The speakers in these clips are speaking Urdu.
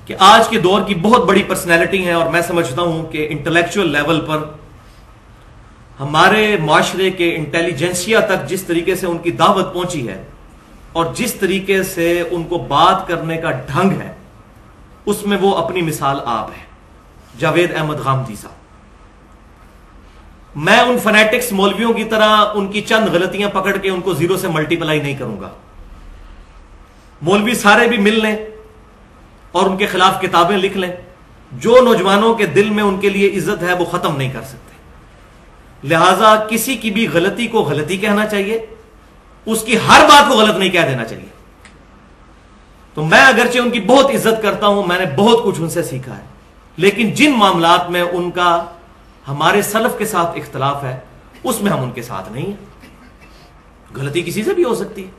کہ آج کے دور کی بہت بڑی پرسنالٹی ہیں، اور میں سمجھتا ہوں کہ انٹلیکچوئل لیول پر ہمارے معاشرے کے انٹیلیجنسیا تک جس طریقے سے ان کی دعوت پہنچی ہے اور جس طریقے سے ان کو بات کرنے کا ڈھنگ ہے، اس میں وہ اپنی مثال آپ ہے، جاوید احمد غامدی صاحب۔ میں ان فنیٹکس مولویوں کی طرح ان کی چند غلطیاں پکڑ کے ان کو زیرو سے ملٹیپلائی نہیں کروں گا۔ مولوی سارے بھی مل لیں اور ان کے خلاف کتابیں لکھ لیں، جو نوجوانوں کے دل میں ان کے لیے عزت ہے وہ ختم نہیں کر سکتے۔ لہذا کسی کی بھی غلطی کو غلطی کہنا چاہیے، اس کی ہر بات کو غلط نہیں کہہ دینا چاہیے۔ تو میں اگرچہ ان کی بہت عزت کرتا ہوں، میں نے بہت کچھ ان سے سیکھا ہے، لیکن جن معاملات میں ان کا ہمارے سلف کے ساتھ اختلاف ہے اس میں ہم ان کے ساتھ نہیں ہیں۔ غلطی کسی سے بھی ہو سکتی ہے۔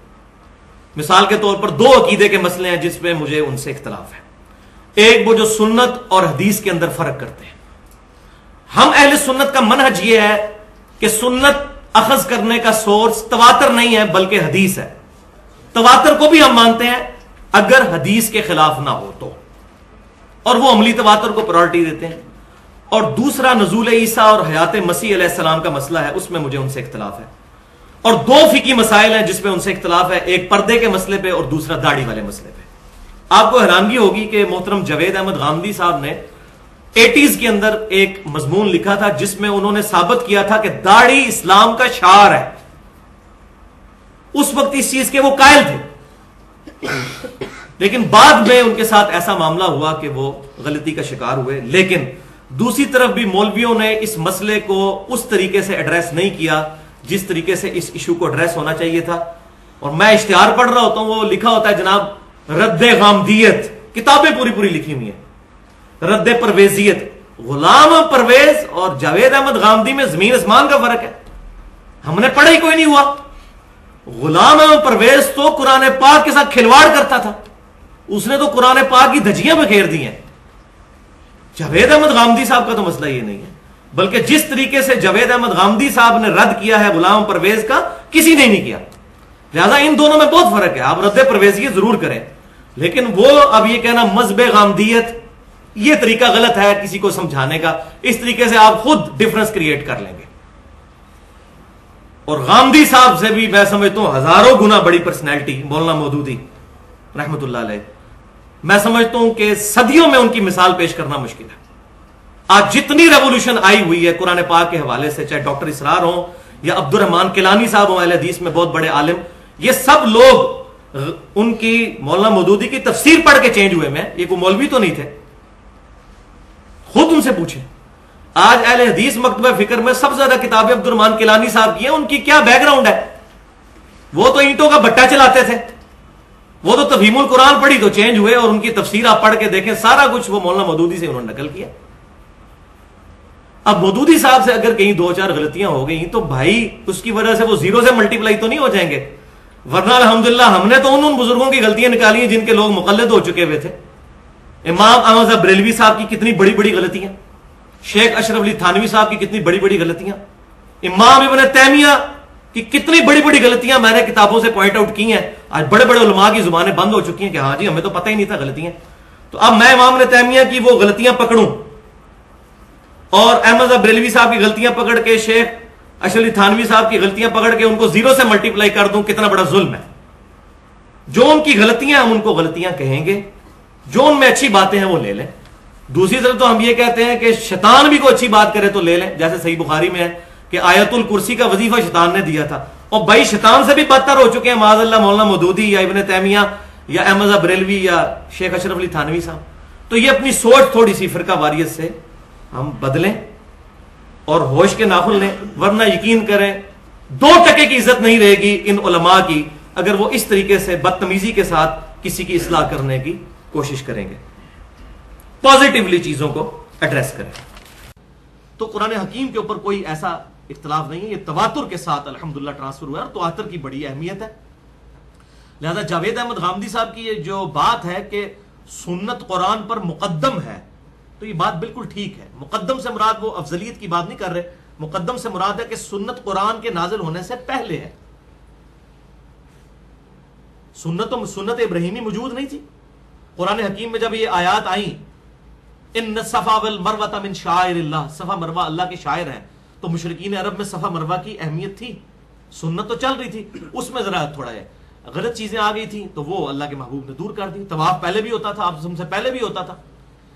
مثال کے طور پر دو عقیدے کے مسئلے ہیں جس میں مجھے ان سے اختلاف ہے۔ ایک وہ جو سنت اور حدیث کے اندر فرق کرتے ہیں۔ ہم اہل سنت کا منہج یہ ہے کہ سنت اخذ کرنے کا سورس تواتر نہیں ہے بلکہ حدیث ہے۔ تواتر کو بھی ہم مانتے ہیں اگر حدیث کے خلاف نہ ہو تو، اور وہ عملی تواتر کو پرائورٹی دیتے ہیں۔ اور دوسرا نزول عیسیٰ اور حیات مسیح علیہ السلام کا مسئلہ ہے، اس میں مجھے ان سے اختلاف ہے۔ اور دو فقہی مسائل ہیں جس پہ ان سے اختلاف ہے، ایک پردے کے مسئلے پہ اور دوسرا داڑھی والے مسئلے پہ۔ آپ کو حیرانگی ہوگی کہ محترم جاوید احمد غامدی صاحب نے 80s کے اندر ایک مضمون لکھا تھا جس میں انہوں نے ثابت کیا تھا کہ داڑھی اسلام کا شعار ہے۔ اس وقت اس چیز کے وہ قائل تھے، لیکن بعد میں ان کے ساتھ ایسا معاملہ ہوا کہ وہ غلطی کا شکار ہوئے۔ لیکن دوسری طرف بھی مولویوں نے اس مسئلے کو اس طریقے سے ایڈریس نہیں کیا جس طریقے سے اس ایشو کو ایڈریس ہونا چاہیے تھا۔ اور میں اشتہار پڑھ رہا ہوتا ہوں، وہ لکھا ہوتا ہے جناب رد غامدیت، کتابیں پوری پوری لکھی ہوئی ہیں، رد پرویزیت۔ غلام پرویز اور جاوید احمد غامدی میں زمین آسمان کا فرق ہے، ہم نے پڑھا ہی کوئی نہیں ہوا۔ غلام احمد پرویز تو قرآن پاک کے ساتھ کھلواڑ کرتا تھا، اس نے تو قرآن پاک کی دھجیاں بکھیر دی ہیں۔ جاوید احمد غامدی صاحب کا تو مسئلہ یہ نہیں ہے، بلکہ جس طریقے سے جاوید احمد غامدی صاحب نے رد کیا ہے غلام پرویز کا، کسی نے نہیں کیا۔ لہذا ان دونوں میں بہت فرق ہے۔ آپ رد پرویزیت ضرور کریں، لیکن وہ اب یہ کہنا مذہب غامدیت، یہ طریقہ غلط ہے کسی کو سمجھانے کا۔ اس طریقے سے آپ خود ڈفرنس کریٹ کر لیں گے۔ اور غامدی صاحب سے بھی میں سمجھتا ہوں ہزاروں گنا بڑی پرسنالٹی مولانا مودودی رحمت اللہ علیہ، میں سمجھتا ہوں کہ صدیوں میں ان کی مثال پیش کرنا مشکل ہے۔ آج جتنی ریولوشن آئی ہوئی ہے قرآن پاک کے حوالے سے، چاہے ڈاکٹر اسرار ہوں یا عبد الرحمن کیلانی صاحب ہوں، اہل حدیث میں بہت بڑے عالم، یہ سب لوگ ان کی مولانا مودودی کی تفسیر پڑھ کے چینج ہوئے۔ میں یہ کوئی مولوی تو نہیں تھے، خود ان سے پوچھیں۔ آج اہل حدیث مکتبہ فکر میں سب سے زیادہ کتابیں عبد الرحمن کیلانی صاحب کی ہیں، ان کی کیا بیک گراؤنڈ ہے؟ وہ تو اینٹوں کا بٹا چلاتے تھے، وہ تو تفہیم القرآن پڑھی تو چینج ہوئے، اور ان کی تفسیر آپ پڑھ کے دیکھیں سارا کچھ وہ مولانا مودودی سے انہوں نے نقل کیا۔ اب مودودی صاحب سے اگر کہیں دو چار غلطیاں ہو گئی تو بھائی اس کی وجہ سے وہ زیرو سے ملٹیپلائی تو نہیں ہو جائیں گے، ورنہ الحمدللہ ہم نے تو ان بزرگوں کی غلطیاں نکالی ہیں جن کے لوگ مقلد ہو چکے ہوئے تھے۔ امام احمد صاحب بریلوی صاحب کی کتنی بڑی بڑی غلطیاں، شیخ اشرف علی تھانوی صاحب کی کتنی بڑی بڑی غلطیاں، امام ابن تیمیہ کی کتنی بڑی بڑی غلطیاں میں نے کتابوں سے پوائنٹ آؤٹ کی ہیں۔ آج بڑے بڑے علماء کی زبانیں بند ہو چکی ہیں کہ ہاں جی ہمیں تو پتہ ہی نہیں تھا غلطیاں۔ تو اب میں امام ابن تیمیہ کی وہ غلطیاں پکڑوں اور احمد صاحب بریلوی صاحب کی غلطیاں پکڑ کے شیخ اشرف علی تھانوی صاحب کی غلطیاں پکڑ کے ان کو زیرو سے ملٹیپلائی کر دوں، کتنا بڑا ظلم ہے۔ جو ان کی غلطیاں ہم ان کو غلطیاں کہیں گے، جو ان میں اچھی باتیں ہیں وہ لے لیں۔ دوسری طرف تو ہم یہ کہتے ہیں کہ شیطان بھی کوئی اچھی بات کرے تو لے لیں، جیسے صحیح بخاری میں ہے کہ آیت الکرسی کا وظیفہ شیطان نے دیا تھا، اور بھائی شیطان سے بھی بدتر ہو چکے ہیں معاذ اللہ مولانا مودودی یا ابن تیمیہ یا احمد صاحب بریلوی یا شیخ اشرف علی تھانوی صاحب۔ تو یہ اپنی سوچ تھوڑی سی فرقہ واریت سے ہم بدلیں اور ہوش کے ناخن لیں، ورنہ یقین کریں 2% کی عزت نہیں رہے گی ان علماء کی اگر وہ اس طریقے سے بدتمیزی کے ساتھ کسی کی اصلاح کرنے کی کوشش کریں گے، پازیٹیولی چیزوں کو ایڈریس کریں۔ تو قرآن حکیم کے اوپر کوئی ایسا اختلاف نہیں ہے، یہ تواتر کے ساتھ الحمدللہ ٹرانسفر ہوا ہے، اور تواتر کی بڑی اہمیت ہے۔ لہذا جاوید احمد غامدی صاحب کی یہ جو بات ہے کہ سنت قرآن پر مقدم ہے، تو یہ بات بالکل ٹھیک ہے۔ مقدم سے مراد وہ افضلیت کی بات نہیں کر رہے، مقدم سے مراد ہے کہ سنت قرآن کے نازل ہونے سے پہلے ہے۔ سنت ابراہیمی موجود نہیں تھی، قرآن حکیم میں جب یہ آیات آئیں ان صفا والمروہ من شعائر اللہ، صفا مروہ اللہ کے شاعر ہیں، تو مشرکین عرب میں صفا مروہ کی اہمیت تھی، سنت تو چل رہی تھی، اس میں ذرا تھوڑا ہے غلط چیزیں آ گئی تھیں تو وہ اللہ کے محبوب نے دور کر دی. طواف پہلے بھی ہوتا تھا، آپ سے پہلے بھی ہوتا تھا.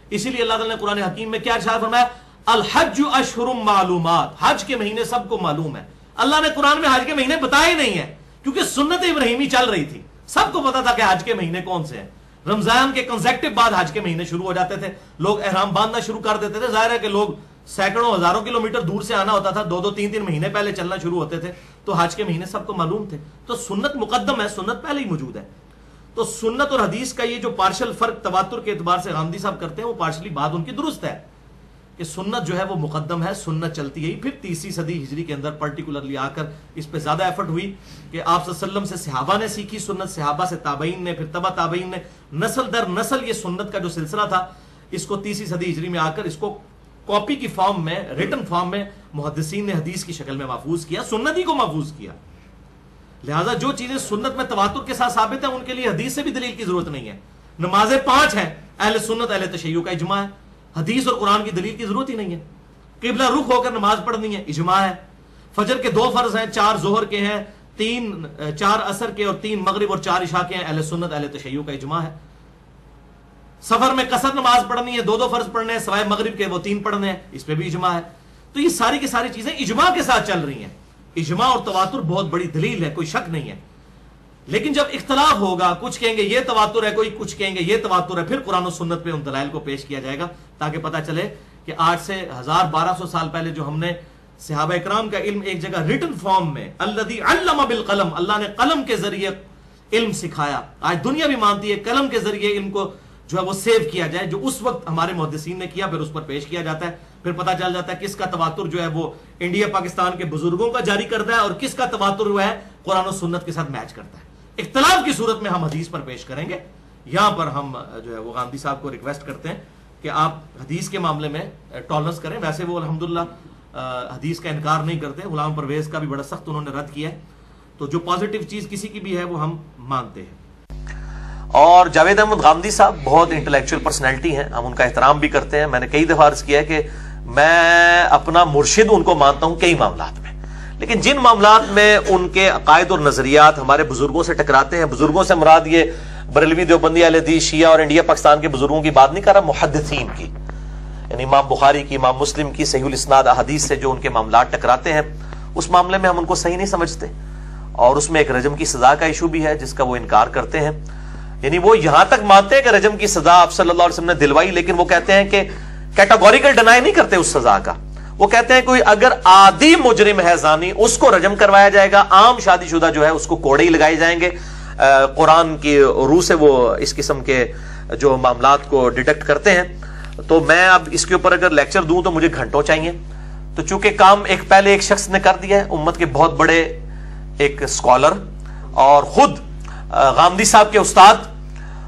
اسی لیے اللہ تعالیٰ نے قرآن حکیم میں کیا ارشاد فرمایا؟ الحج اشہر معلومات، حج کے مہینے سب کو معلوم ہے. اللہ نے قرآن میں حج کے مہینے بتائے نہیں ہیں کیونکہ سنت ابراہیمی چل رہی تھی، سب کو پتا تھا کہ حج کے مہینے کون سے ہیں. رمضان کے کنسیکٹو بعد حج کے مہینے شروع ہو جاتے تھے، لوگ احرام باندھنا شروع کر دیتے تھے. ظاہر ہے کہ لوگ سینکڑوں ہزاروں کلومیٹر دور سے آنا ہوتا تھا، 2-3 مہینے پہلے چلنا شروع ہوتے تھے، تو حج کے مہینے سب کو معلوم تھے. تو سنت مقدم ہے، سنت پہلے ہی موجود ہے. تو سنت اور حدیث کا یہ جو پارشل فرق تواتر کے اعتبار سے غامدی صاحب کرتے ہیں، وہ پارشلی بات ان کی درست ہے کہ سنت جو ہے وہ مقدم ہے، سنت چلتی گئی. پھر 30 صدی ہجری کے اندر پرٹیکولرلی آ کر اس پہ زیادہ ایفرٹ ہوئی کہ آپ صلی اللہ علیہ وسلم سے صحابہ نے سیکھی سنت، صحابہ سے تابعین نے، پھر تبع تابعین نے، نسل در نسل یہ سنت کا جو سلسلہ تھا اس کو 30 صدی ہجری میں آ کر اس کو کاپی کی فارم میں، ریٹن فارم میں محدثین نے حدیث کی شکل میں محفوظ کیا، سنت ہی کو محفوظ کیا. لہٰذا جو چیزیں سنت میں تواتر کے ساتھ ثابت ہیں ان کے لیے حدیث سے بھی دلیل کی ضرورت نہیں ہے. نمازیں 5 ہیں، اہل سنت اہل تشیع کا اجماع ہے، حدیث اور قرآن کی دلیل کی ضرورت ہی نہیں ہے. قبلہ رخ ہو کر نماز پڑھنی ہے، اجماع ہے. فجر کے 2 فرض ہیں، 4 ظہر کے ہیں، 4 عصر کے اور 3 مغرب اور 4 عشاء کے ہیں، اہل سنت اہل تشیع کا اجماع ہے. سفر میں قصر نماز پڑھنی ہے، 2 فرض پڑھنے ہیں، سوائے مغرب کے وہ 3 پڑھنے ہیں، اس پہ بھی اجماع ہے. تو یہ ساری کی ساری چیزیں اجماع کے ساتھ چل رہی ہیں. اجماع اور تواتر بہت بڑی دلیل ہے، کوئی شک نہیں ہے. لیکن جب اختلاف ہوگا، کچھ کہیں گے یہ تواتر ہے، کوئی کچھ کہیں گے یہ تواتر ہے، پھر قرآن و سنت پہ ان دلائل کو پیش کیا جائے گا تاکہ پتہ چلے کہ آج سے 1200 سال پہلے جو ہم نے صحابہ اکرام کا علم ایک جگہ ریٹن فارم میں، الذی علم بالقلم، اللہ نے قلم کے ذریعے علم سکھایا. آج دنیا بھی مانتی ہے قلم کے ذریعے علم کو جو ہے وہ سیو کیا جائے، جو اس وقت ہمارے محدثین نے کیا، پھر اس پر پیش کیا جاتا ہے. پھر پتہ چل جاتا ہے کس کا تواتر جو ہے وہ انڈیا پاکستان کے بزرگوں کا جاری کرتا ہے اور کس کا تواتر جو ہے قرآن و سنت کے ساتھ میچ کرتا ہے. اختلاف کی صورت میں ہم حدیث پر پیش کریں گے. یہاں پر ہم جو ہے وہ غامدی صاحب کو ریکویسٹ کرتے ہیں کہ آپ حدیث کے معاملے میں ٹالرنس کریں. ویسے وہ الحمدللہ حدیث کا انکار نہیں کرتے، غلام پرویز کا بھی بڑا سخت انہوں نے رد کیا ہے. تو جو پازیٹیو چیز کسی کی بھی ہے وہ ہم مانتے ہیں. اور جاوید احمد غامدی صاحب بہت انٹلیکچوئل پرسنالٹی ہیں، ہم ان کا احترام بھی کرتے ہیں. میں نے کئی دفعہ عرض کیا ہے کہ میں اپنا مرشد ان کو مانتا ہوں کئی معاملات میں، لیکن جن معاملات میں ان کے عقائد اور نظریات ہمارے بزرگوں سے ٹکراتے ہیں، بزرگوں سے مراد یہ بریلوی دیوبندی اہل حدیث شیعہ اور انڈیا پاکستان کے بزرگوں کی بات نہیں کر رہا، محدثین کی، یعنی امام بخاری کی، امام مسلم کی صحیح الاسناد احادیث سے جو ان کے معاملات ٹکراتے ہیں، اس معاملے میں ہم ان کو صحیح نہیں سمجھتے. اور اس میں ایک رجم کی سزا کا ایشو بھی ہے جس کا وہ انکار کرتے ہیں. یعنی وہ یہاں تک مانتے ہیں کہ رجم کی سزا آپ صلی اللہ علیہ وسلم نے دلوائی، لیکن وہ کہتے ہیں کہ کیٹاگوریکل ڈینائی نہیں کرتے اس سزا کا. وہ کہتے ہیں کوئی اگر عادی مجرم ہے زانی، اس کو رجم کروایا جائے گا، عام شادی شدہ جو ہے اس کو کوڑے ہی لگائے جائیں گے. قرآن کی روح سے وہ اس قسم کے جو معاملات کو ڈیٹیکٹ کرتے ہیں. تو میں اب اس کے اوپر اگر لیکچر دوں تو مجھے گھنٹوں چاہیے. تو چونکہ کام پہلے ایک شخص نے کر دیا ہے، امت کے بہت بڑے ایک اسکالر اور خود غامدی صاحب کے استاد،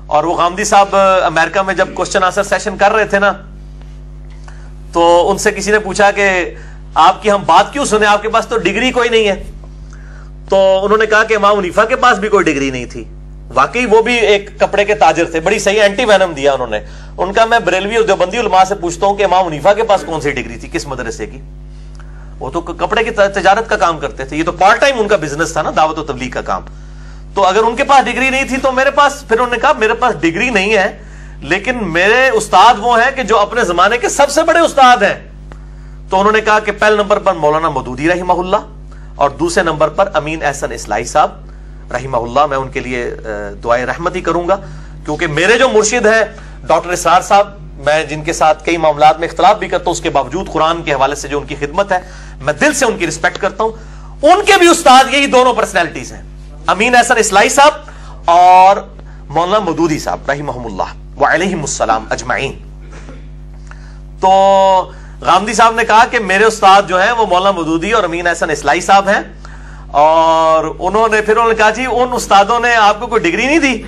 اور وہ غامدی صاحب امریکہ میں جب کوسچن آنسر سیشن کر رہے تھے نا، تو ان سے کسی نے پوچھا کہ آپ کی ہم بات کیوں سنیں، آپ کے پاس تو ڈگری کوئی نہیں ہے. تو انہوں نے کہا کہ امام حنیفہ کے پاس بھی کوئی ڈگری نہیں تھی. واقعی وہ بھی ایک کپڑے کے تاجر تھے، بڑی صحیح اینٹی وینم دیا انہوں نے. ان کا میں بریلوی اور دیوبندی علماء سے پوچھتا ہوں کہ امام حنیفہ کے پاس کون سی ڈگری تھی، کس مدرسے کی؟ وہ تو کپڑے کی تجارت کا کام کرتے تھے، یہ تو پارٹ ٹائم ان کا بزنس تھا نا، دعوت و تبلیغ کا کام. تو اگر ان کے پاس ڈگری نہیں تھی تو میرے پاس، پھر انہوں نے کہا میرے پاس ڈگری نہیں ہے لیکن میرے استاد وہ ہیں کہ جو اپنے زمانے کے سب سے بڑے استاد ہیں. تو انہوں نے کہا کہ پہلے نمبر پر مولانا مودودی رحمہ اللہ اور دوسرے نمبر پر امین احسن اصلاحی صاحب رحمہ اللہ. میں ان کے لیے دعائے رحمت ہی کروں گا کیونکہ میرے جو مرشد ہیں ڈاکٹر اسرار صاحب، میں جن کے ساتھ کئی معاملات میں اختلاف بھی کرتا ہوں، اس کے باوجود قرآن کے حوالے سے جو ان کی خدمت ہے میں دل سے ان کی رسپیکٹ کرتا ہوں. ان کے بھی استاد یہی دونوں پرسنالٹیز ہیں، امین احسن اصلاحی صاحب اور مولانا مودودی صاحب رحمہم اللہ وعلیہم السلام اجمعین. تو غامدی صاحب نے کہا کہ میرے استاد جو ہیں وہ مولانا مودودی اور امین احسن اصلاحی صاحب ہیں، اور انہوں نے کہا جی ان استادوں نے آپ کو کوئی ڈگری نہیں دی؟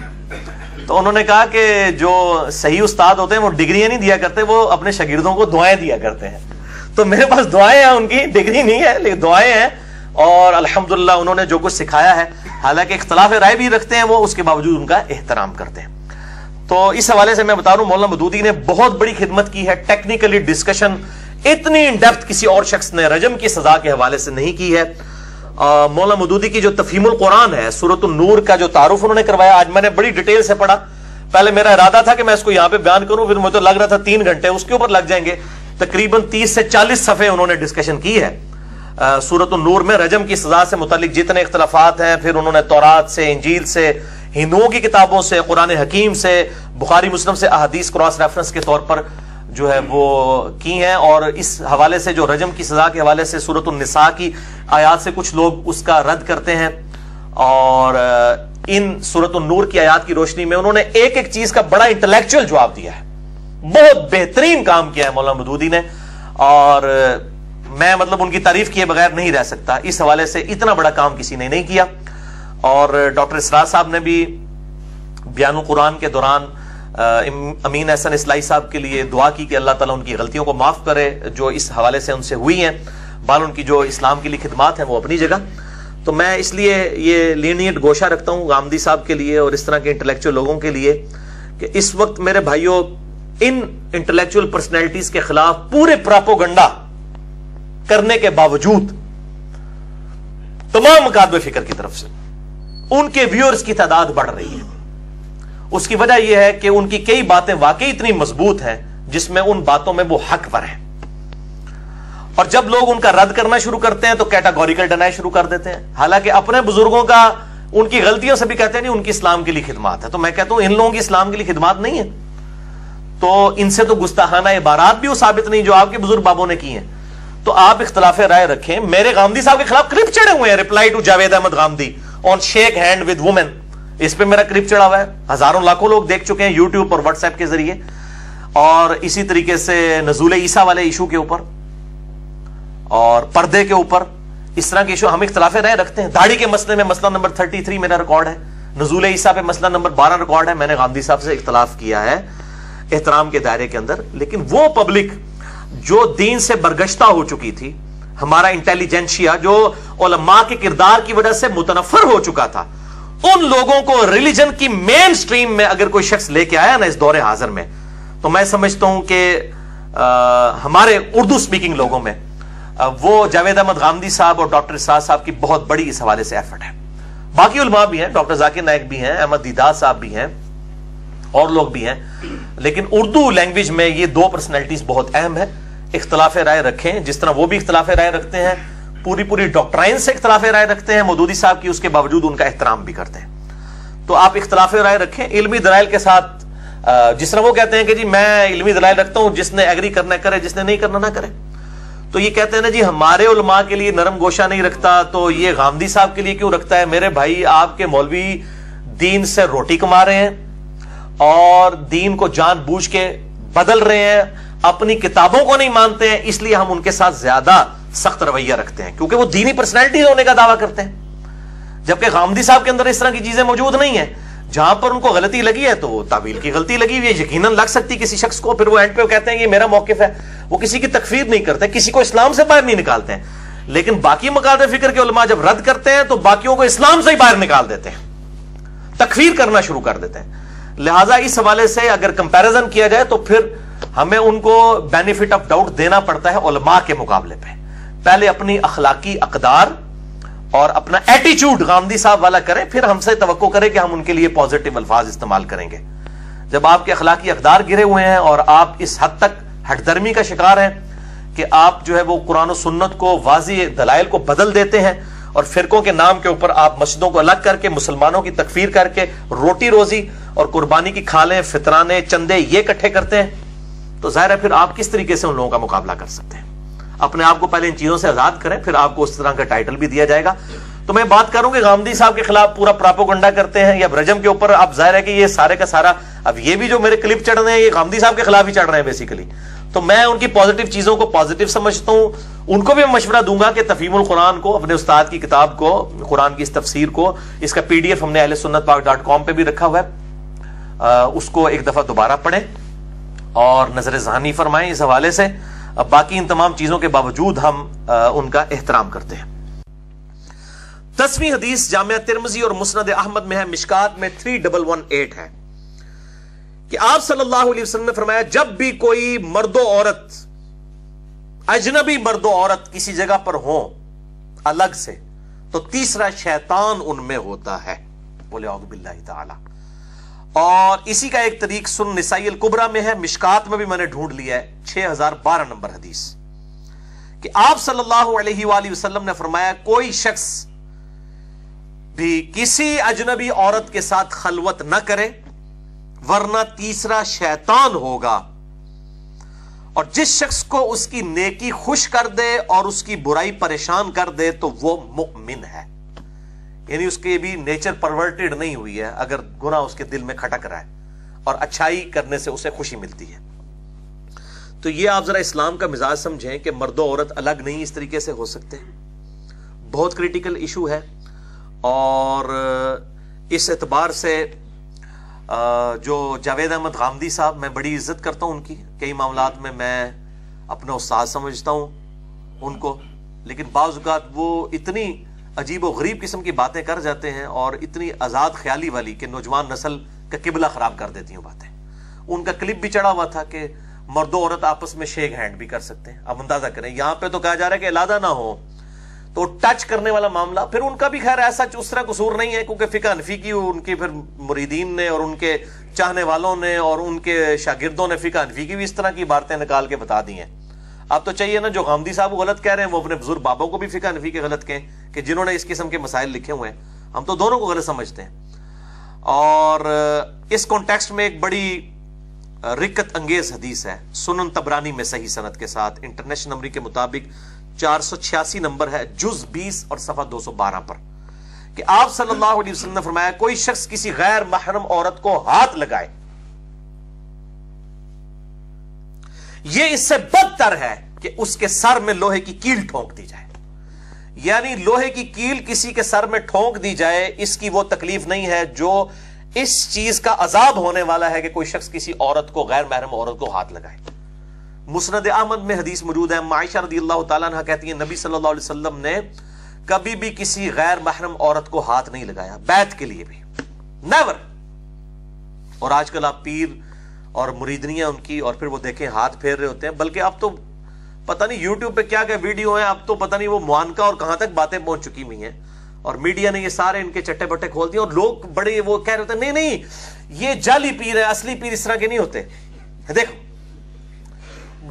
تو انہوں نے کہا کہ جو صحیح استاد ہوتے ہیں وہ ڈگریاں نہیں دیا کرتے، وہ اپنے شاگردوں کو دعائیں دیا کرتے ہیں. تو میرے پاس دعائیں ہیں، ان کی ڈگری نہیں ہے لیکن دعائیں ہیں، اور الحمدللہ انہوں نے جو کچھ سکھایا ہے، حالانکہ اختلاف رائے بھی رکھتے ہیں وہ، اس کے باوجود ان کا احترام کرتے ہیں. تو اس حوالے سے میں بتا رہا ہوں مولانا مودودی نے بہت بڑی خدمت کی ہے. ٹیکنیکلی ڈسکشن اتنی ان ڈیپتھ کسی اور شخص نے رجم کی سزا کے حوالے سے نہیں کی ہے. مولانا مودودی کی جو تفہیم القرآن ہے، سورۃ النور کا جو تعارف انہوں نے کروایا، آج میں نے بڑی ڈیٹیل سے پڑھا. پہلے میرا ارادہ تھا کہ میں اس کو یہاں پہ بیان کروں، پھر مجھے تو لگ رہا تھا 3 گھنٹے اس کے اوپر لگ جائیں گے. تقریباً 30 سے 40 صفحے انہوں نے ڈسکشن کی ہے سورۃ النور میں رجم کی سزا سے متعلق جتنے اختلافات ہیں. پھر انہوں نے تورات سے، انجیل سے، ہندوؤں کی کتابوں سے، قرآن حکیم سے، بخاری مسلم سے احادیث کراس ریفرنس کے طور پر جو ہے وہ کی ہیں. اور اس حوالے سے جو رجم کی سزا کے حوالے سے سورۃ النساء کی آیات سے کچھ لوگ اس کا رد کرتے ہیں، اور ان سورۃ النور کی آیات کی روشنی میں انہوں نے ایک ایک چیز کا بڑا انٹلیکچوئل جواب دیا ہے. بہت بہترین کام کیا ہے مولانا مودودی نے، اور میں مطلب ان کی تعریف کیے بغیر نہیں رہ سکتا. اس حوالے سے اتنا بڑا کام کسی نے نہیں کیا. اور ڈاکٹر اسرار صاحب نے بھی بیان القرآن کے دوران امین احسن اصلاحی صاحب کے لیے دعا کی کہ اللہ تعالیٰ ان کی غلطیوں کو معاف کرے جو اس حوالے سے ان سے ہوئی ہیں. بال ان کی جو اسلام کے لیے خدمات ہیں وہ اپنی جگہ. تو میں اس لیے یہ لینیٹ گوشہ رکھتا ہوں غامدی صاحب کے لیے اور اس طرح کے انٹلیکچوئل لوگوں کے لیے کہ اس وقت میرے بھائیوں ان انٹلیکچوئل پرسنالٹیز کے خلاف پورے پراپوگنڈا کرنے کے باوجود تمام مکاتب فکر کی طرف سے ان کے ویورز کی تعداد بڑھ رہی ہے. اس کی وجہ یہ ہے کہ ان کی کئی باتیں واقعی اتنی مضبوط ہیں جس میں ان باتوں میں وہ حق پر ہیں، اور جب لوگ ان کا رد کرنا شروع کرتے ہیں تو کیٹاگوریکل ڈینائی شروع کر دیتے ہیں. حالانکہ اپنے بزرگوں کا ان کی غلطیوں سے بھی کہتے ہیں نہیں ان کی اسلام کے لیے خدمات ہے. تو میں کہتا ہوں ان لوگوں کی اسلام کے لیے خدمات نہیں ہے تو ان سے تو گستاخانہ عبارات بھی وہ ثابت نہیں جو آپ کے بزرگ بابوں نے کی ہیں. تو آپ اختلاف رائے رکھیں. میرے غامدی صاحب کے خلاف کلپ چڑھے ہوئے ہیں، reply to Javed Ahmad Ghamidi on shake hand with woman. اس پہ میرا کلپ چڑھا ہوا ہے، ہزاروں لاکھوں لوگ دیکھ چکے ہیں یوٹیوب اور واٹس ایپ کے ذریعے. اور اسی طریقے سے نزول عیسیٰ والے ایشو کے اوپر اور پردے کے اوپر اس طرح کے ایشو ہم اختلاف رائے رکھتے ہیں. داڑھی کے مسئلے میں مسئلہ نمبر 33 میرا ریکارڈ ہے. نزول عیسیٰ پہ مسئلہ نمبر 12 ریکارڈ ہے. میں نے غامدی صاحب سے اختلاف کیا ہے احترام کے دائرے کے اندر. لیکن وہ پبلک جو دین سے برگشتہ ہو چکی تھی، ہمارا انٹیلیجنشیا جو علماء کے کردار کی وجہ سے متنفر ہو چکا تھا، ان لوگوں کو ریلیجن کی مین سٹریم میں اگر کوئی شخص لے کے آیا نا اس دور حاضر میں، تو میں سمجھتا ہوں کہ ہمارے اردو سپیکنگ لوگوں میں وہ جاوید احمد غامدی صاحب اور ڈاکٹر اسرار صاحب کی بہت بڑی اس حوالے سے ایفرٹ ہے. باقی علماء بھی ہیں، ڈاکٹر ذاکر نائک بھی ہیں، احمد دیدار صاحب بھی ہیں، اور لوگ بھی ہیں. لیکن اردو لینگویج میں یہ دو پرسنالٹیز بہت اہم ہے. اختلاف رائے رکھیں جس طرح وہ بھی اختلاف رائے رکھتے ہیں، پوری ڈاکٹرائن سے اختلاف رائے رکھتے ہیں مودودی صاحب کی، اس کے باوجود ان کا احترام بھی کرتے ہیں. تو آپ اختلاف رائے رکھیں علمی دلائل کے ساتھ. جس طرح وہ کہتے ہیں کہ جی میں علمی دلائل رکھتا ہوں، جس نے ایگری کرنا کرے، جس نے نہیں کرنا نہ کرے. تو یہ کہتے ہیں نا جی ہمارے علماء کے لیے نرم گوشہ نہیں رکھتا تو یہ غامدی صاحب کے لیے کیوں رکھتا ہے. میرے بھائی آپ کے مولوی دین سے روٹی کما رہے ہیں اور دین کو جان بوجھ کے بدل رہے ہیں، اپنی کتابوں کو نہیں مانتے ہیں، اس لیے ہم ان کے ساتھ زیادہ سخت رویہ رکھتے ہیں کیونکہ وہ دینی پرسنالٹی ہونے کا دعویٰ کرتے ہیں. جبکہ غامدی صاحب کے اندر اس طرح کی چیزیں موجود نہیں ہیں. جہاں پر ان کو غلطی لگی ہے تو وہ تعویل کی غلطی لگی ہوئی ہے، یقیناً لگ سکتی کسی شخص کو. پھر وہ اینڈ پہ کہتے ہیں یہ میرا موقف ہے. وہ کسی کی تکفیر نہیں کرتے، کسی کو اسلام سے باہر نہیں نکالتے ہیں. لیکن باقی مکاتب فکر کے علماء جب رد کرتے ہیں تو باقیوں کو اسلام سے ہی باہر نکال دیتے ہیں، تکفیر کرنا شروع کر دیتے ہیں. لہٰذا اس حوالے سے اگر کمپیریزن کیا جائے تو پھر ہمیں ان کو بینیفٹ آف ڈاؤٹ دینا پڑتا ہے علماء کے مقابلے پہ. پہلے اپنی اخلاقی اقدار اور اپنا ایٹیچیوڈ غامدی صاحب والا کریں، پھر ہم سے توقع کریں کہ ہم ان کے لیے پازیٹیو الفاظ استعمال کریں گے. جب آپ کے اخلاقی اقدار گرے ہوئے ہیں اور آپ اس حد تک ہٹ درمی کا شکار ہیں کہ آپ جو ہے وہ قرآن و سنت کو واضح دلائل کو بدل دیتے ہیں اور فرقوں کے نام کے اوپر آپ مسجدوں کو الگ کر کے مسلمانوں کی تکفیر کر کے روٹی روزی اور قربانی کی کھالیں، فطرانے، چندے یہ اکٹھے کرتے ہیں، تو ظاہر ہے پھر آپ کس طریقے سے ان لوگوں کا مقابلہ کر سکتے ہیں. اپنے آپ کو پہلے ان چیزوں سے آزاد کریں، پھر آپ کو اس طرح کا ٹائٹل بھی دیا جائے گا. تو میں بات کروں کہ غامدی صاحب کے خلاف پورا پراپوگنڈا کرتے ہیں یا رجم کے اوپر. اب ظاہر ہے کہ یہ سارے کا سارا اب یہ بھی جو میرے کلپ چڑھ رہے ہیں یہ غامدی صاحب کے خلاف ہی چڑھ رہے ہیں بیسیکلی. تو میں ان کی پازیٹیو چیزوں کو پازیٹیو سمجھتا ہوں. ان کو بھی میں مشورہ دوں گا کہ تفہیم القرآن کو، اپنے استاد کی کتاب کو، قرآن کی اس تفسیر کو، اس کا PDF ہم نے ahlsunnatpak.com پہ بھی رکھا ہوا ہے، اس کو ایک دفعہ دوبارہ پڑھیں اور نظر ذہانی فرمائیں اس حوالے سے. اب باقی ان تمام چیزوں کے باوجود ہم ان کا احترام کرتے ہیں. 10ویں حدیث جامعہ ترمذی اور مسند احمد میں ہے، مشکات میں 3118 ہے کہ آپ صلی اللہ علیہ وسلم نے فرمایا جب بھی کوئی مرد و عورت، اجنبی مرد و عورت کسی جگہ پر ہوں الگ سے، تو تیسرا شیطان ان میں ہوتا ہے. بولے اعوذ باللہ تعالی. اور اسی کا ایک طریق سنن نسائی الکبریٰ میں ہے، مشکات میں بھی میں نے ڈھونڈ لیا ہے، 6012 نمبر حدیث، کہ آپ صلی اللہ علیہ وآلہ وسلم نے فرمایا کوئی شخص بھی کسی اجنبی عورت کے ساتھ خلوت نہ کرے ورنہ تیسرا شیطان ہوگا، اور جس شخص کو اس کی نیکی خوش کر دے اور اس کی برائی پریشان کر دے تو وہ مؤمن ہے. یعنی اس کی بھی نیچر پرورٹڈ نہیں ہوئی ہے اگر گناہ اس کے دل میں کھٹک رہا ہے، اور اچھائی کرنے سے اسے خوشی ملتی ہے. تو یہ آپ ذرا اسلام کا مزاج سمجھیں کہ مرد و عورت الگ نہیں اس طریقے سے ہو سکتے. بہت کریٹیکل ایشو ہے، اور اس اعتبار سے جو جاوید احمد غامدی صاحب، میں بڑی عزت کرتا ہوں ان کی، کئی معاملات میں اپنا استاد سمجھتا ہوں ان کو، لیکن بعض اوقات وہ اتنی عجیب و غریب قسم کی باتیں کر جاتے ہیں اور اتنی آزاد خیالی والی کہ نوجوان نسل کا قبلہ خراب کر دیتی ہیں باتیں. ان کا کلپ بھی چڑھا ہوا تھا کہ مرد و عورت آپس میں شیک ہینڈ بھی کر سکتے ہیں. اب اندازہ کریں، یہاں پہ تو کہا جا رہا ہے کہ علادہ نہ ہو، تو ٹچ کرنے والا معاملہ، پھر ان کا بھی خیر ایسا اس طرح قصور نہیں ہے، کیونکہ فقہ حنفی کی ان کے پھر مریدین نے اور ان کے چاہنے والوں نے اور ان کے شاگردوں نے فقہ حنفی کی بھی اس طرح کی باتیں نکال کے بتا دی ہیں. اب تو چاہیے نا جو غامدی صاحب غلط کہہ رہے ہیں وہ اپنے بزرگ بابوں کو بھی فقہ حنفی کے غلط کہیں، کہ جنہوں نے اس قسم کے مسائل لکھے ہوئے ہیں. ہم تو دونوں کو غلط سمجھتے ہیں. اور اس کانٹیکسٹ میں ایک بڑی رکت انگیز حدیث ہے، سنن طبرانی میں صحیح سند کے ساتھ، انٹرنیشنل نمبر کے مطابق 486 نمبر ہے، جز 20 اور صفحہ 212 پر، کہ آپ صلی اللہ علیہ وسلم نے فرمایا کوئی شخص کسی غیر محرم عورت کو ہاتھ لگائے، یہ اس سے بدتر ہے کہ اس کے سر میں لوہے کی کیل ٹھونک دی جائے. یعنی لوہے کی کیل کسی کے سر میں ٹھونک دی جائے، اس کی وہ تکلیف نہیں ہے جو اس چیز کا عذاب ہونے والا ہے کہ کوئی شخص کسی عورت کو، غیر محرم عورت کو ہاتھ لگائے. مسند احمد میں حدیث موجود ہے، عائشہ رضی اللہ تعالیٰ عنہ کہتی ہیں نبی صلی اللہ علیہ وسلم نے کبھی بھی کسی غیر محرم عورت کو ہاتھ نہیں لگایا، بیعت کے لیے بھی نیور. اور آج کل آپ پیر اور مریدنیاں ان کی، اور پھر وہ دیکھیں ہاتھ پھیر رہے ہوتے ہیں، بلکہ اب تو پتہ نہیں یوٹیوب پہ کیا کیا ویڈیو ہیں، اب تو پتہ نہیں وہ معانقہ اور کہاں تک باتیں پہنچ چکی ہوئی ہیں، اور میڈیا نے یہ سارے ان کے چٹے بٹے کھول دیے، اور لوگ بڑے وہ کہہ رہے ہوتے ہیں نہیں یہ جعلی پیر ہے، اصلی پیر اس طرح کے نہیں ہوتے. دیکھو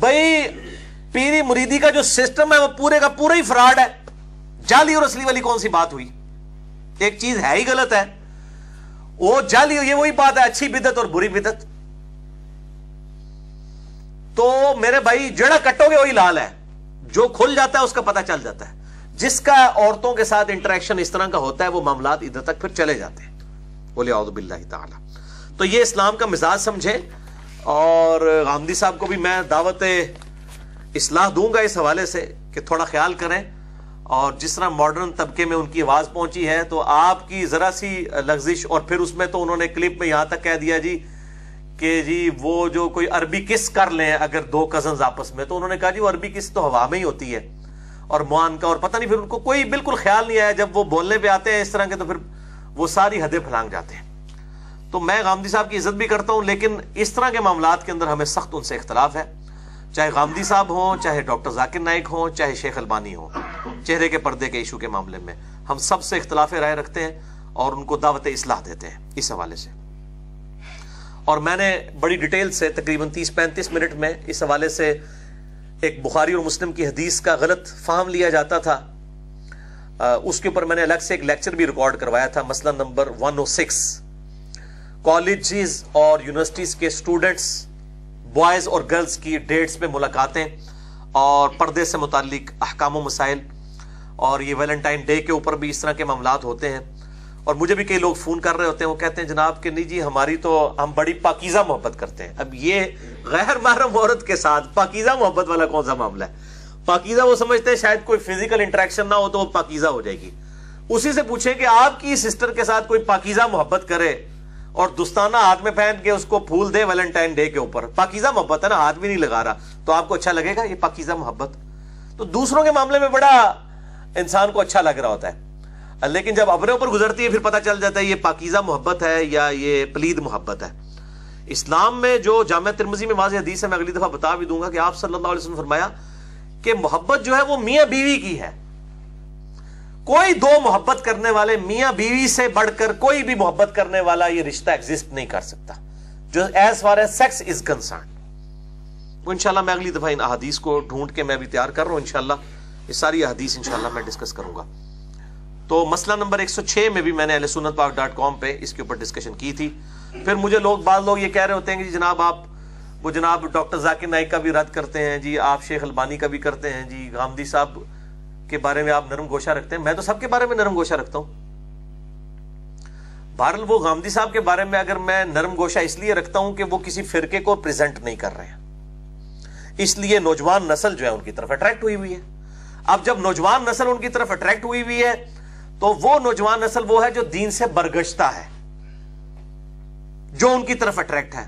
بھائی، پیری مریدی کا جو سسٹم ہے وہ پورے کا پورا ہی فراڈ ہے. جعلی اور اصلی والی کون سی بات ہوئی؟ ایک چیز ہے ہی غلط ہے، وہ جعلی، یہ وہی بات ہے اچھی بدعت اور بری بدعت. تو میرے بھائی جڑا کٹو گے وہی لال ہے، جو کھل جاتا ہے اس کا پتہ چل جاتا ہے. جس کا عورتوں کے ساتھ انٹریکشن اس طرح کا ہوتا ہے وہ معاملات ادھر تک پھر چلے جاتے ہیں. بولے اعوذ باللہ تعالی. تو یہ اسلام کا مزاج سمجھے. اور غامدی صاحب کو بھی میں دعوت اصلاح دوں گا اس حوالے سے کہ تھوڑا خیال کریں، اور جس طرح ماڈرن طبقے میں ان کی آواز پہنچی ہے تو آپ کی ذرا سی لغزش، اور پھر اس میں تو انہوں نے کلپ میں یہاں تک کہہ دیا جی کہ جی وہ جو کوئی عربی کس کر لیں اگر دو کزنز آپس میں، تو انہوں نے کہا جی وہ عربی کس تو ہوا میں ہی ہوتی ہے اور معانقہ، اور پتہ نہیں پھر ان کو کوئی بالکل خیال نہیں آیا جب وہ بولنے پہ آتے ہیں اس طرح کے تو پھر وہ ساری حدیں پھلانگ جاتے ہیں. تو میں غامدی صاحب کی عزت بھی کرتا ہوں، لیکن اس طرح کے معاملات کے اندر ہمیں سخت ان سے اختلاف ہے، چاہے غامدی صاحب ہوں، چاہے ڈاکٹر ذاکر نائک ہوں، چاہے شیخ البانی ہوں. چہرے کے پردے کے ایشو کے معاملے میں ہم سب سے اختلاف رائے رکھتے ہیں اور ان کو دعوت اصلاح دیتے ہیں اس حوالے سے. اور میں نے بڑی ڈیٹیل سے تقریباً 30-35 منٹ میں اس حوالے سے ایک بخاری اور مسلم کی حدیث کا غلط فہم لیا جاتا تھا، اس کے اوپر میں نے الگ سے ایک لیکچر بھی ریکارڈ کروایا تھا. مسئلہ نمبر 106، کالجز اور یونیورسٹیز کے اسٹوڈنٹس بوائز اور گرلز کی ڈیٹس پہ ملاقاتیں اور پردے سے متعلق احکام و مسائل، اور یہ ویلنٹائن ڈے کے اوپر بھی اس طرح کے معاملات ہوتے ہیں. اور مجھے بھی کئی لوگ فون کر رہے ہوتے ہیں، وہ کہتے ہیں جناب کہ نہیں جی ہماری تو ہم بڑی پاکیزہ محبت کرتے ہیں. اب یہ غیر محرم عورت کے ساتھ پاکیزہ محبت والا کون سا معاملہ ہے؟ پاکیزہ وہ سمجھتے ہیں شاید کوئی فزیکل انٹریکشن نہ ہو تو وہ پاکیزہ ہو جائے گی. اسی سے پوچھیں کہ آپ کی سسٹر کے ساتھ کوئی پاکیزہ محبت کرے اور دستانہ ہاتھ میں پہن کے اس کو پھول دے ویلنٹائن ڈے کے اوپر، پاکیزہ محبت ہے نا، ہاتھ بھی نہیں لگا رہا، تو آپ کو اچھا لگے گا یہ پاکیزہ محبت؟ تو دوسروں کے معاملے میں بڑا انسان کو اچھا لگ رہا ہوتا ہے، لیکن جب اپنے اوپر گزرتی ہے پھر پتہ چل جاتا ہے یہ پاکیزہ محبت ہے یا یہ پلید محبت ہے. اسلام میں جو جامعہ ترمذی میں واضح حدیث ہے، میں اگلی دفعہ بتا بھی دوں گا کہ آپ صلی اللہ علیہ وسلم فرمایا کہ محبت جو ہے وہ میاں بیوی کی ہے. کوئی دو محبت کرنے والے میاں بیوی سے بڑھ کر کوئی بھی محبت کرنے والا یہ رشتہ ایگزسٹ نہیں کر سکتا جو as far as sex is concern. وہ انشاءاللہ میں اگلی دفعہ ان احادیث کو ڈھونڈ کے میں بھی تیار کر رہا ہوں، انشاءاللہ یہ ساری احادیث انشاءاللہ میں ڈسکس کروں گا. تو مسئلہ نمبر 106 میں بھی میں نے ahlsunnatpak.com پہ اس کے اوپر ڈسکشن کی تھی. پھر مجھے بعض لوگ یہ کہہ رہے ہوتے ہیں کہ جی جناب آپ وہ جناب ڈاکٹر ذاکر نائک کا بھی رد کرتے ہیں جی، آپ شیخ البانی کا بھی کرتے ہیں جی، غامدی صاحب کے بارے میں آپ نرم گوشہ رکھتے ہیں. میں تو سب کے بارے میں نرم گوشہ رکھتا ہوں. بہرحال وہ غامدی صاحب کے بارے میں اگر میں نرم گوشہ اس لیے رکھتا ہوں کہ وہ کسی فرقے کو پریزنٹ نہیں کر رہے ہیں، اس لیے نوجوان نسل جو ہے ان کی طرف اٹریکٹ ہوئی ہوئی ہے. اب جب نوجوان نسل ان کی طرف اٹریکٹ ہوئی ہوئی ہے تو وہ نوجوان نسل وہ ہے جو دین سے برگشتہ ہے، جو ان کی طرف اٹریکٹ ہے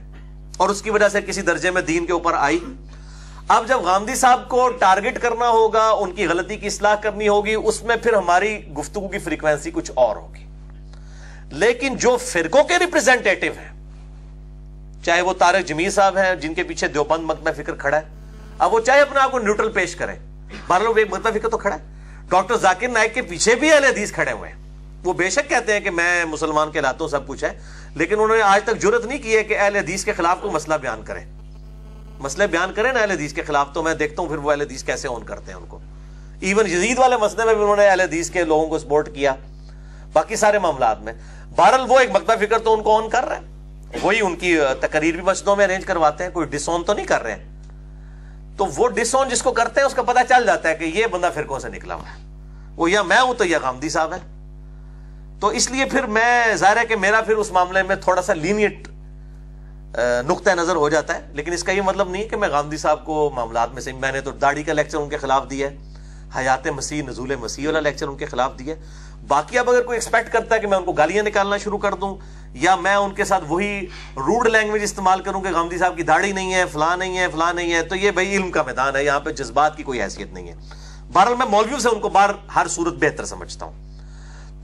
اور اس کی وجہ سے کسی درجے میں دین کے اوپر آئی. اب جب غامدی صاحب کو ٹارگٹ کرنا ہوگا، ان کی غلطی کی اصلاح کرنی ہوگی، اس میں پھر ہماری گفتگو کی فریکوینسی کچھ اور ہوگی. لیکن جو فرقوں کے ریپرزینٹیٹو ہیں، چاہے وہ طارق جمیل صاحب ہیں جن کے پیچھے دیوبند مکتبہ فکر کھڑا ہے، اب وہ چاہے اپنے آپ کو نیوٹرل پیش کریں، بہرحال ایک مکتبہ فکر تو کھڑا ہے. ڈاکٹر ذاکر نائک کے پیچھے بھی اہل حدیث کھڑے ہوئے ہیں. وہ بے شک کہتے ہیں کہ میں مسلمان کہلاتا ہوں، سب کچھ ہے، لیکن انہوں نے آج تک جرت نہیں کی ہے کہ اہل حدیث کے خلاف کوئی مسئلہ بیان کریں. مسئلے بیان کریں نا اہل حدیث کے خلاف تو میں دیکھتا ہوں پھر وہ اہل حدیث کیسے اون کرتے ہیں ان کو. ایون یزید والے مسئلے میں بھی انہوں نے اہل حدیث کے لوگوں کو سپورٹ کیا، باقی سارے معاملات میں. بہرحال وہ ایک مکتبہ فکر تو ان کو آن کر رہے ہیں، وہی ان کی تقریر بھی مسجدوں میں ارینج کرواتے ہیں، کوئی ڈس آن تو نہیں کر رہے ہیں. تو وہ ڈس آن جس کو کرتے ہیں اس کا پتہ چل جاتا ہے کہ یہ بندہ فرقوں سے نکلا ہوا ہے، وہ یا میں ہوں تو یا غامدی صاحب ہے. تو اس لیے پھر میں ظاہر ہے کہ میرا پھر اس معاملے میں تھوڑا سا لینیٹ نقطہ نظر ہو جاتا ہے. لیکن اس کا یہ مطلب نہیں کہ میں غامدی صاحب کو معاملات میں سے، میں نے تو داڑھی کا لیکچر ان کے خلاف دیا ہے، حیات مسیح نزول مسیح والا لیکچر ان کے خلاف دیا ہے. باقی اب اگر کوئی ایکسپیکٹ کرتا ہے کہ میں ان کو گالیاں نکالنا شروع کر دوں یا میں ان کے ساتھ وہی روڈ لینگویج استعمال کروں کہ غامدی صاحب کی داڑھی نہیں ہے، فلاں نہیں ہے، فلاں نہیں ہے، تو یہ بھائی علم کا میدان ہے، یہاں پہ جذبات کی کوئی حیثیت نہیں ہے. بہرحال میں مولویوں سے ان کو ہر صورت بہتر سمجھتا ہوں.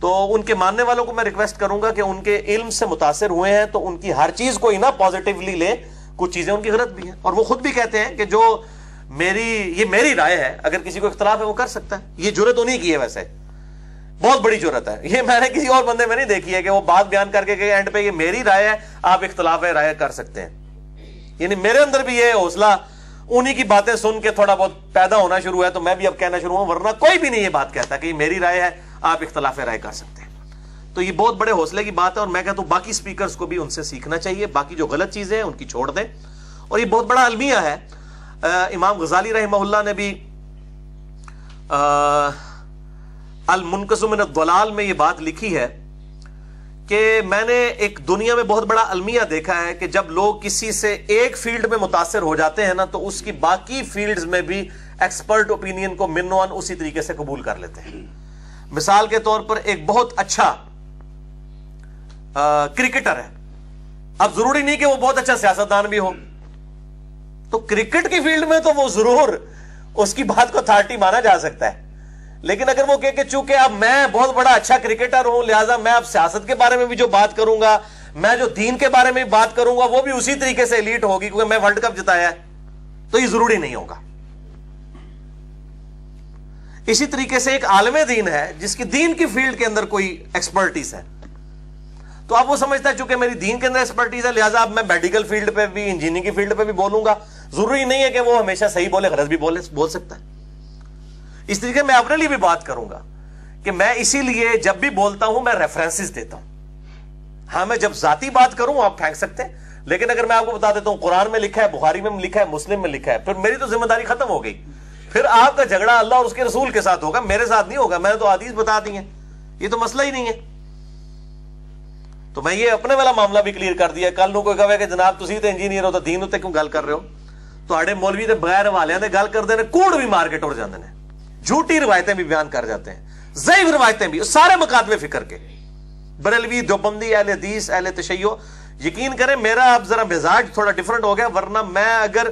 تو ان کے ماننے والوں کو میں ریکویسٹ کروں گا کہ ان کے علم سے متاثر ہوئے ہیں تو ان کی ہر چیز کو ہی نا پازیٹیولی لیں. کچھ چیزیں ان کی غلط بھی ہیں اور وہ خود بھی کہتے ہیں کہ جو یہ میری رائے ہے، اگر کسی کو اختلاف ہے وہ کر سکتا ہے. یہ جرت انہیں کی ہے، ویسے بہت بڑی جرت ہے. یہ میں نے کسی اور بندے میں نہیں دیکھی ہے کہ وہ بات بیان کر کے کہ اینڈ پہ یہ میری رائے ہے، آپ اختلاف رائے کر سکتے ہیں. یعنی میرے اندر بھی یہ حوصلہ انہی کی باتیں سن کے تھوڑا بہت پیدا ہونا شروع ہے تو میں بھی اب کہنا شروع ہوں، ورنہ کوئی بھی نہیں یہ بات کہتا کہ یہ میری رائے ہے، آپ اختلاف رائے کر سکتے ہیں. تو یہ بہت بڑے حوصلے کی بات ہے اور میں کہتا ہوں باقی سپیکرز کو بھی ان سے سیکھنا چاہیے. باقی جو غلط چیزیں ہیں ان کی چھوڑ دیں. اور یہ بہت بڑا المیہ ہے. امام غزالی رحمہ اللہ نے بھی المنقذ من الضلال میں یہ بات لکھی ہے کہ میں نے ایک دنیا میں بہت بڑا المیہ دیکھا ہے کہ جب لوگ کسی سے ایک فیلڈ میں متاثر ہو جاتے ہیں نا تو اس کی باقی فیلڈز میں بھی ایکسپرٹ اوپینین کو منوان اسی طریقے سے قبول کر لیتے ہیں. مثال کے طور پر ایک بہت اچھا کرکٹر ہے، اب ضروری نہیں کہ وہ بہت اچھا سیاستدان بھی ہو، تو کرکٹ کی فیلڈ میں تو وہ ضرور اس کی بات کو اتھارٹی مانا جا سکتا ہے. لیکن اگر وہ کہ چونکہ اب میں بہت بڑا اچھا کرکٹر ہوں لہٰذا میں اب سیاست کے بارے میں بھی جو بات کروں گا، میں جو دین کے بارے میں بھی بات کروں گا وہ بھی اسی طریقے سے ایلیٹ ہوگی کیونکہ میں ورلڈ کپ جتایا ہے، تو یہ ضروری نہیں ہوگا. اسی طریقے سے ایک عالم دین ہے جس کی دین کی فیلڈ کے اندر کوئی ایکسپرٹیز ہے، تو اب وہ سمجھتا ہے چونکہ میری دین کے اندر ایکسپرٹیز ہے لہٰذا اب میں میڈیکل فیلڈ پہ بھی انجینئرنگ کی فیلڈ پہ بھی بولوں گا. ضروری نہیں ہے کہ وہ ہمیشہ صحیح بولے، غلط بھی بول سکتا ہے. اس طریقے میں اپنے لیے بھی بات کروں گا کہ میں اسی لیے جب بھی بولتا ہوں میں ریفرنسز دیتا ہوں. ہاں میں جب ذاتی بات کروں آپ پھینک سکتے ہیں، لیکن اگر میں آپ کو بتا دیتا ہوں قرآن میں لکھا ہے، بخاری میں لکھا ہے، مسلم میں لکھا ہے، پھر میری تو ذمہ داری ختم ہو گئی. پھر آپ کا جھگڑا اللہ اور اس کے رسول کے ساتھ ہوگا، میرے ساتھ نہیں ہوگا. میں نے تو حدیث بتا دی ہیں، یہ تو مسئلہ ہی نہیں ہے. تو میں یہ اپنے والا معاملہ بھی کلیئر کر دیا. کل نو کوئی کہے کہ جناب تسی تے انجینئر ہو تو دین تے کیوں گل کر رہے ہو؟ تواڈے مولوی تے بغیر حوالے دے گل کردے نے، کوڑ بھی مار کے ٹر جاندے نے، جھوٹی روایتیں بھی بیان کر جاتے ہیں، ضعیف روایتیں بھی، سارے مکاتبے فکر کے، بریلوی، دیوبندی، اہل حدیث، اہل تشیع. یقین کریں میرا اب ذرا مزاج تھوڑا ڈیفرنٹ ہو گیا، ورنہ میں اگر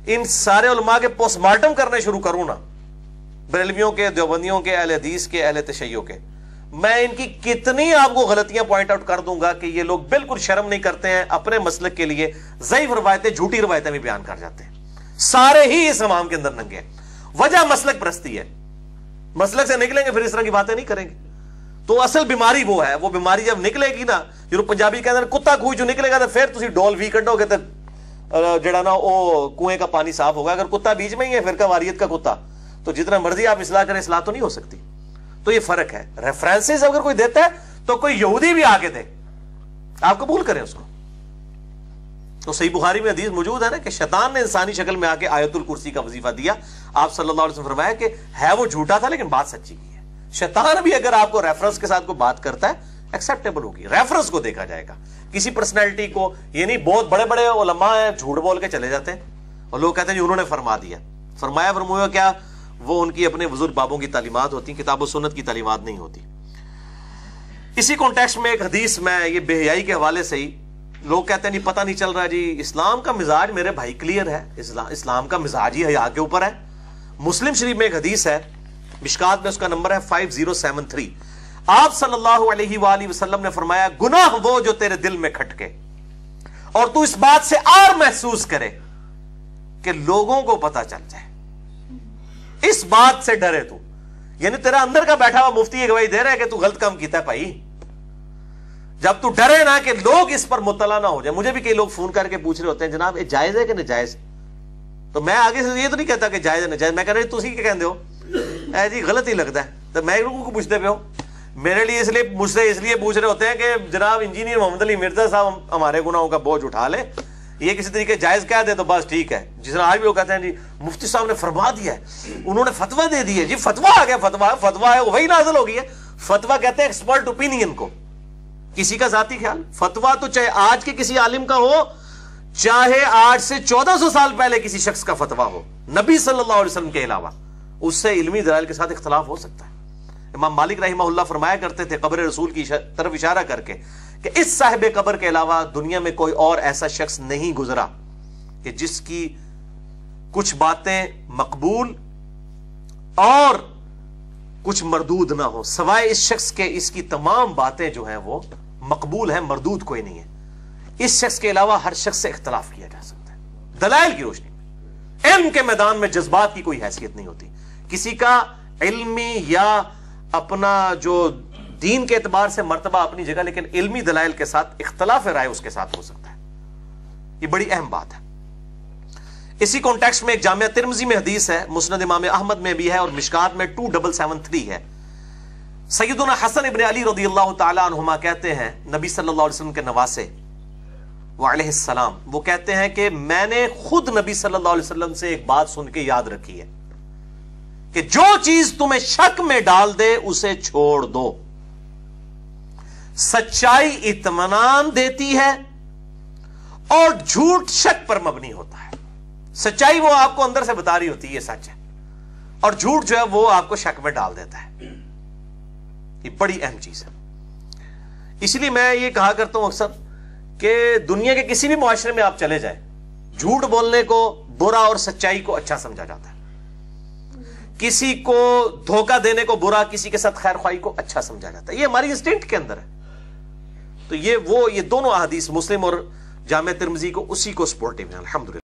ان سارے علماء کے پوسٹ مارٹم کرنے شروع کروں نا، بریلویوں کے، دیوبندیوں کے، اہل حدیث کے، اہل تشیع کے، میں ان کی کتنی آپ کو غلطیاں پوائنٹ آؤٹ کر دوں گا کہ یہ لوگ بالکل شرم نہیں کرتے ہیں اپنے مسلک کے لیے ضعیف روایتیں جھوٹی روایتیں بھی بیان کر جاتے ہیں. سارے ہی اس امام کے اندر ننگے ہیں. وجہ مسلک پرستی ہے. مسلک سے نکلیں گے پھر اس طرح کی باتیں نہیں کریں گے. تو اصل بیماری وہ ہے. وہ بیماری جب نکلے گی نا, جو پنجابی کے اندر کتا کوئی جو نکلے گا تو پھر تسی ڈول وی کڈو گے تو جڑا نا وہ کنویں کا پانی صاف ہوگا. اگر کتا بیچ میں ہی ہے فرقہ واریت کا کتا, تو جتنا مرضی آپ اصلاح کریں اصلاح تو نہیں ہو سکتی. تو یہ فرق ہے. ریفرنسز اگر کوئی دیتا ہے تو کوئی یہودی بھی آگے دے, آپ قبول کریں اس کو. تو صحیح بخاری میں حدیث موجود ہے نا کہ شیطان نے انسانی شکل میں آ کے آیت الکرسی کا وظیفہ دیا. آپ صلی اللہ علیہ وسلم فرمایا کہ ہے وہ جھوٹا تھا لیکن بات سچی کی ہے. شیطان بھی اگر آپ کو ریفرنس کے ساتھ کوئی بات کرتا ہے ایکسیپٹیبل ہوگی. ریفرنس کو دیکھا جائے گا, کسی پرسنالٹی کو. یہ نہیں بہت بڑے بڑے علماء ہیں جھوٹ بول کے چلے جاتے ہیں اور لوگ کہتے ہیں جی انہوں نے فرما دیا. فرمایا فرمایا کیا, وہ ان کی اپنے بزرگ بابوں کی تعلیمات ہوتی ہیں, کتاب و سنت کی تعلیمات نہیں ہوتی. اسی کانٹیکسٹ میں ایک حدیث, میں یہ بے حیائی کے حوالے سے ہی لوگ کہتے ہیں نہیں پتہ نہیں چل رہا جی اسلام کا مزاج میرے بھائی کلیئر ہے, اسلام کا مزاج ہی حیا کے اوپر ہے. مسلم شریف میں ایک حدیث ہے, مشکات میں اس کا نمبر ہے 5073. آپ صلی اللہ علیہ وآلہ وسلم نے فرمایا گناہ وہ جو تیرے دل میں کھٹکے اور تو اس بات سے آر محسوس کرے کہ لوگوں کو پتہ چل جائے, اس بات سے ڈرے تو. یعنی تیرا اندر کا بیٹھا ہوا مفتی گواہی دے رہا ہے کہ تو غلط کام کیتا ہے بھائی. جب تو ڈرے نا کہ لوگ اس پر مطلع نہ ہو جائے. مجھے بھی کئی لوگ فون کر کے پوچھ رہے ہوتے ہیں جناب یہ جائز ہے کہ ناجائز, تو میں آگے سے یہ تو نہیں کہتا کہ جائز ہے ناجائز, میں کہہ رہا تسی کیا کہندے ہو اے جی غلط ہی لگتا ہے. تو میں لوگوں کو پوچھتے پہ ہو, میرے لیے اس لیے مجھ سے اس لیے پوچھ رہے ہوتے ہیں کہ جناب انجینئر محمد علی مرزا صاحب ہمارے گناہوں کا بوجھ اٹھا لے, یہ کسی طریقے جائز کہہ دے تو بس ٹھیک ہے. جس طرح آج بھی وہ کہتے ہیں جی مفتی صاحب نے فرما دیا ہے, انہوں نے فتویٰ دے دی ہے. جی فتویٰ آ گیا, فتویٰ ہے وہی نازل ہو گئی ہے. فتویٰ کہتے ہیں ایکسپرٹ اوپینین کو, کسی کا ذاتی خیال. فتویٰ تو چاہے آج کے کسی عالم کا ہو, چاہے آج سے 1400 سال پہلے کسی شخص کا فتویٰ ہو نبی صلی اللہ علیہ وسلم کے علاوہ, اس سے علمی دلائل کے ساتھ اختلاف ہو سکتا ہے. امام مالک رحمہ اللہ فرمایا کرتے تھے قبر رسول کی طرف اشارہ کر کے کہ اس صاحب قبر کے علاوہ دنیا میں کوئی اور ایسا شخص نہیں گزرا کہ جس کی کچھ باتیں مقبول اور کچھ مردود نہ ہو, سوائے اس شخص کے اس کی تمام باتیں جو ہیں وہ مقبول ہیں, مردود کوئی نہیں ہے. اس شخص کے علاوہ ہر شخص سے اختلاف کیا جا سکتا ہے دلائل کی روشنی میں. علم کے میدان میں جذبات کی کوئی حیثیت نہیں ہوتی. کسی کا علمی یا اپنا جو دین کے اعتبار سے مرتبہ اپنی جگہ, لیکن علمی دلائل کے ساتھ اختلاف رائے اس کے ساتھ ہو سکتا ہے. یہ بڑی اہم بات ہے. اسی کانٹیکسٹ میں ایک جامعہ ترمذی میں حدیث ہے, مسند امام احمد میں بھی ہے اور مشکات میں 2773 ہے. سیدنا حسن ابن علی رضی اللہ تعالی عنہما کہتے ہیں, نبی صلی اللہ علیہ وسلم کے نواسے وعلیہ السلام, وہ کہتے ہیں کہ میں نے خود نبی صلی اللہ علیہ وسلم سے ایک بات سن کے یاد رکھی ہے کہ جو چیز تمہیں شک میں ڈال دے اسے چھوڑ دو. سچائی اطمینان دیتی ہے اور جھوٹ شک پر مبنی ہوتا ہے. سچائی وہ آپ کو اندر سے بتا رہی ہوتی ہے یہ سچ ہے, اور جھوٹ جو ہے وہ آپ کو شک میں ڈال دیتا ہے. یہ بڑی اہم چیز ہے. اس لیے میں یہ کہا کرتا ہوں اکثر کہ دنیا کے کسی بھی معاشرے میں آپ چلے جائیں, جھوٹ بولنے کو برا اور سچائی کو اچھا سمجھا جاتا ہے. کسی کو دھوکہ دینے کو برا, کسی کے ساتھ خیر خواہی کو اچھا سمجھا جاتا ہے. یہ ہماری انسٹنکٹ کے اندر ہے. تو یہ دونوں احادیث مسلم اور جامع ترمذی کو اسی کو سپورٹیو ہیں الحمدللہ.